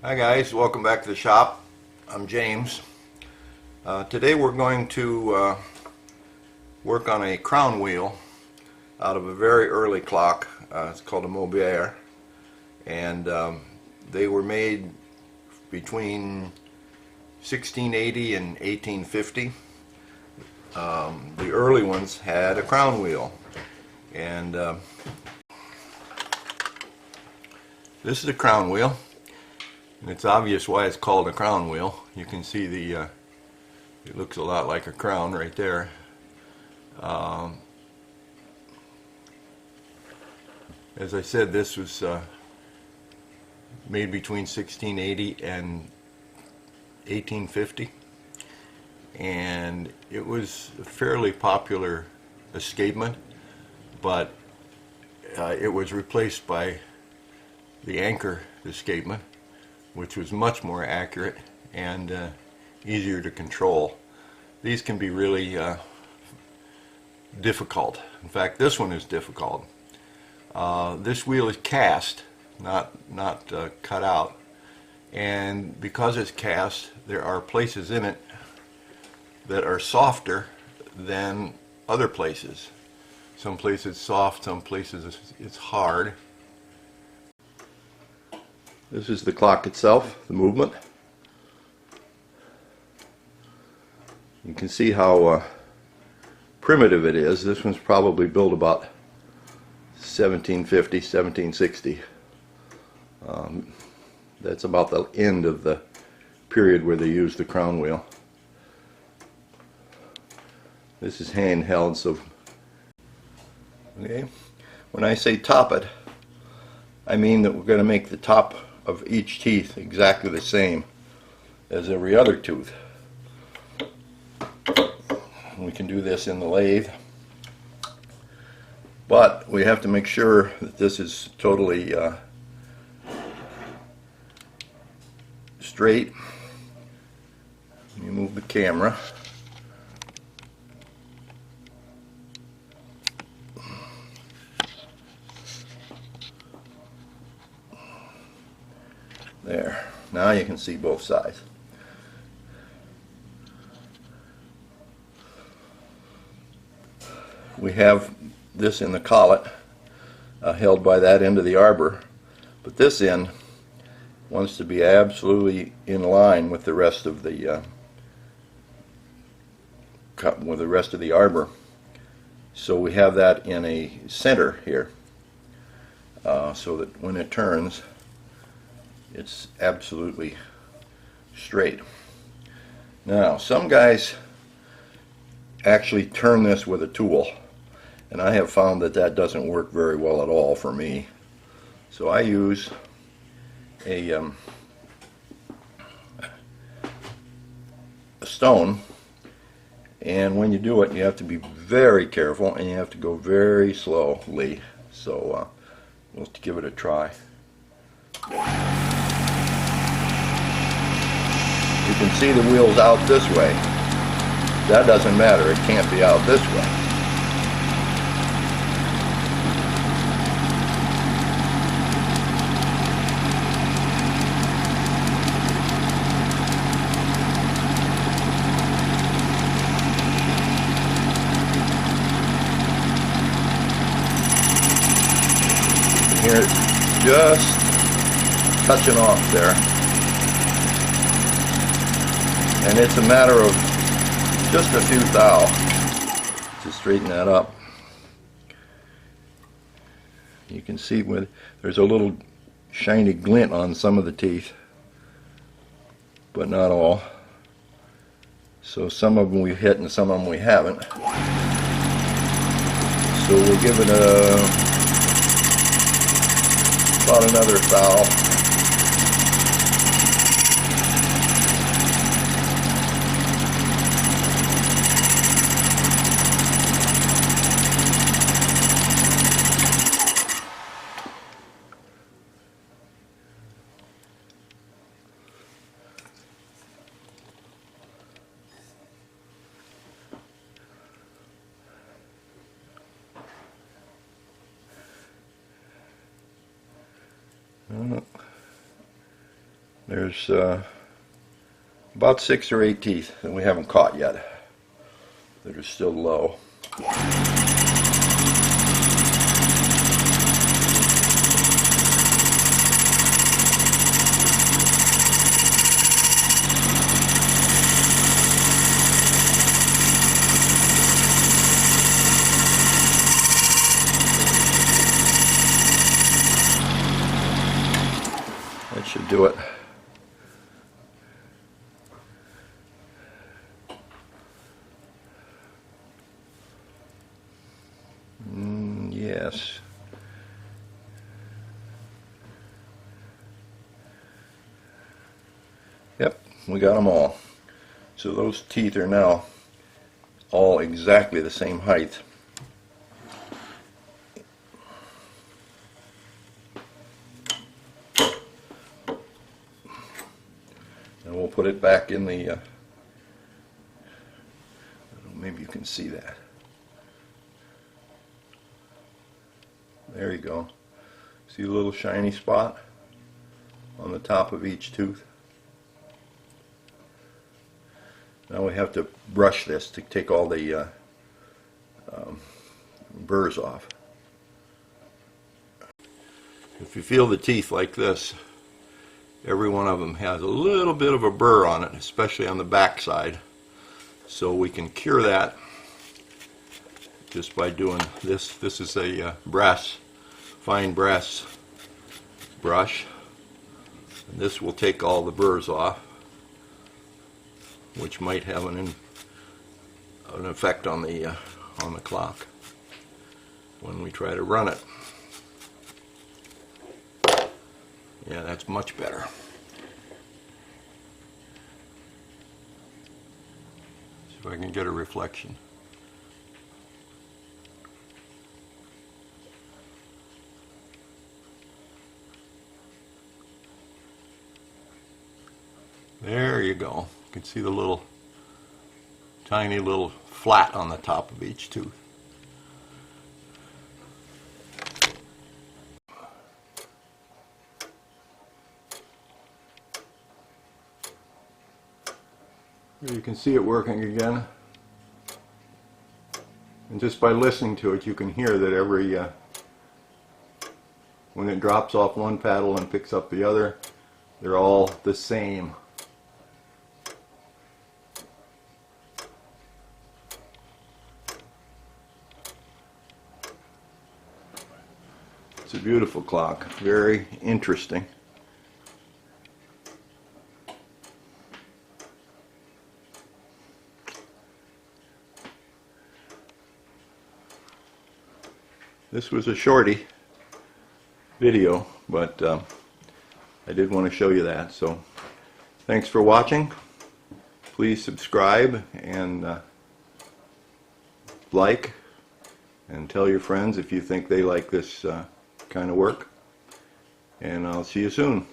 Hi guys, welcome back to the shop. I'm James. Today we're going to work on a crown wheel out of a very early clock. It's called a Mobile, and they were made between 1680 and 1850. The early ones had a crown wheel, and this is a crown wheel. And it's obvious why it's called a crown wheel. You can see it looks a lot like a crown right there. As I said, this was made between 1680 and 1850, and it was a fairly popular escapement, but it was replaced by the anchor escapement, which was much more accurate and easier to control. These can be really difficult. In fact, this one is difficult. This wheel is cast, not cut out, and because it's cast, there are places in it that are softer than other places. Some places soft, some places it's hard. This is the clock itself, the movement. You can see how primitive it is. This one's probably built about 1750, 1760. That's about the end of the period where they used the crown wheel. This is handheld, so okay. When I say top it, I mean that we're going to make the top of each teeth exactly the same as every other tooth. We can do this in the lathe, but we have to make sure that this is totally straight. You move the camera. There. Now you can see both sides. We have this in the collet, held by that end of the arbor, but this end wants to be absolutely in line with the rest of the arbor. So we have that in a center here, so that when it turns, it's absolutely straight. Now, some guys actually turn this with a tool, and I have found that that doesn't work very well at all for me. So I use a stone, and when you do it, you have to be very careful and you have to go very slowly. So we'll give it a try. You can see the wheel's out this way. That doesn't matter, it can't be out this way. Here it's just touching off there. And it's a matter of just a few thou to straighten that up. You can see where there's a little shiny glint on some of the teeth, but not all. So some of them we've hit and some of them we haven't. So we'll give it about another thou. There's about 6 or 8 teeth that we haven't caught yet that are still low. That should do it. Yes. Yep, we got them all. So those teeth are now all exactly the same height. And we'll put it back in the, maybe you can see that. There you go. See a little shiny spot on the top of each tooth? Now we have to brush this to take all the burrs off. If you feel the teeth like this, every one of them has a little bit of a burr on it, especially on the back side. So we can cure that just by doing this. This is a fine brass brush. And this will take all the burrs off, which might have an effect on the clock when we try to run it. Yeah, that's much better. See if I can get a reflection. There you go. You can see the little, tiny little flat on the top of each tooth. Here you can see it working again. And just by listening to it, you can hear that every, when it drops off one paddle and picks up the other, they're all the same. It's a beautiful clock, very interesting. This was a shorty video, but I did want to show you that. So thanks for watching. Please subscribe and like, and tell your friends if you think they like this kind of work. And I'll see you soon.